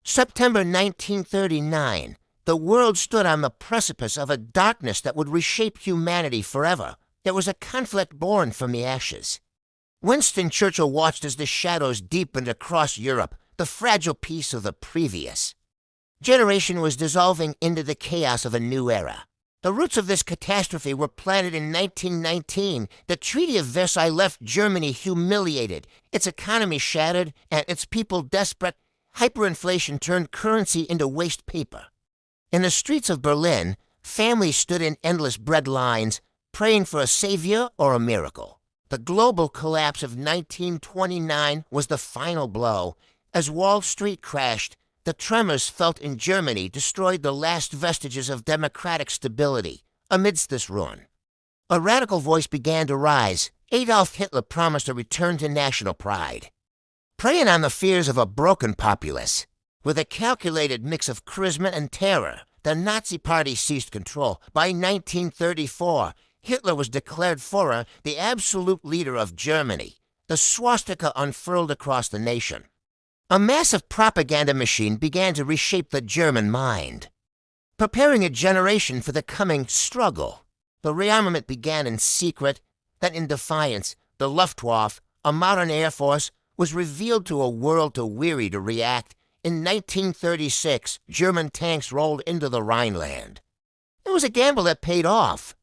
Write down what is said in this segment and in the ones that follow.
September 1939, the world stood on the precipice of a darkness that would reshape humanity forever. There was a conflict born from the ashes. Winston Churchill watched as the shadows deepened across Europe, the fragile peace of the previous generation was dissolving into the chaos of a new era. The roots of this catastrophe were planted in 1919. The Treaty of Versailles left Germany humiliated, its economy shattered, and its people desperate. Hyperinflation turned currency into waste paper. In the streets of Berlin, families stood in endless bread lines, praying for a savior or a miracle. The global collapse of 1929 was the final blow. As Wall Street crashed, the tremors felt in Germany destroyed the last vestiges of democratic stability. Amidst this ruin, a radical voice began to rise. Adolf Hitler promised a return to national pride. Preying on the fears of a broken populace, with a calculated mix of charisma and terror, the Nazi Party seized control. By 1934, Hitler was declared Führer, the absolute leader of Germany. The swastika unfurled across the nation. A massive propaganda machine began to reshape the German mind, preparing a generation for the coming struggle. The rearmament began in secret, then in defiance. The Luftwaffe, a modern air force, was revealed to a world too weary to react. In 1936, German tanks rolled into the Rhineland. It was a gamble that paid off,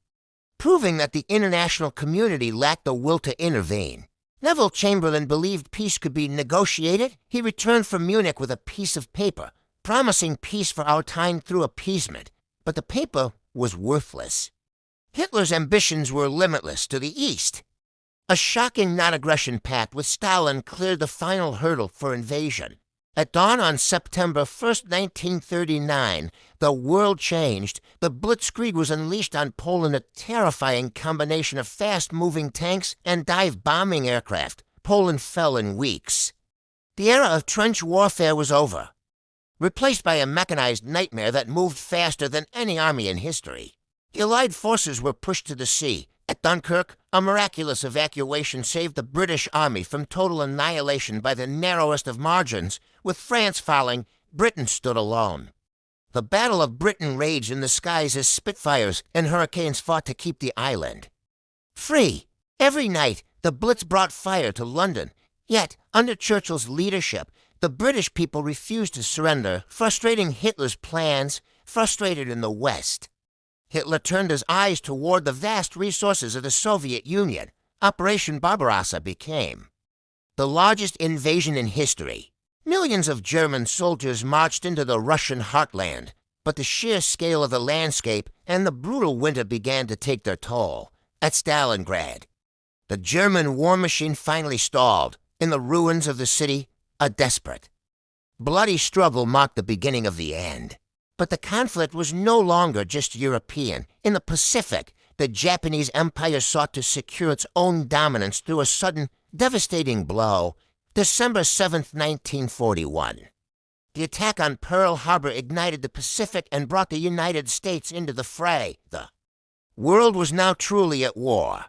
proving that the international community lacked the will to intervene. Neville Chamberlain believed peace could be negotiated. He returned from Munich with a piece of paper, promising peace for our time through appeasement. But the paper was worthless. Hitler's ambitions were limitless to the east. A shocking non-aggression pact with Stalin cleared the final hurdle for invasion. At dawn on September 1st, 1939, the world changed. The Blitzkrieg was unleashed on Poland, a terrifying combination of fast-moving tanks and dive-bombing aircraft. Poland fell in weeks. The era of trench warfare was over, replaced by a mechanized nightmare that moved faster than any army in history. The Allied forces were pushed to the sea. At Dunkirk, a miraculous evacuation saved the British Army from total annihilation by the narrowest of margins. With France falling, Britain stood alone. The Battle of Britain raged in the skies as Spitfires and Hurricanes fought to keep the island free. Every night, the Blitz brought fire to London. Yet, under Churchill's leadership, the British people refused to surrender, frustrating Hitler's plans, frustrated in the West. Hitler turned his eyes toward the vast resources of the Soviet Union. Operation Barbarossa became the largest invasion in history. Millions of German soldiers marched into the Russian heartland, but the sheer scale of the landscape and the brutal winter began to take their toll. At Stalingrad, the German war machine finally stalled. In the ruins of the city, a desperate, bloody struggle marked the beginning of the end. But the conflict was no longer just European. In the Pacific, the Japanese Empire sought to secure its own dominance through a sudden, devastating blow. December 7th, 1941. The attack on Pearl Harbor ignited the Pacific and brought the United States into the fray. The world was now truly at war.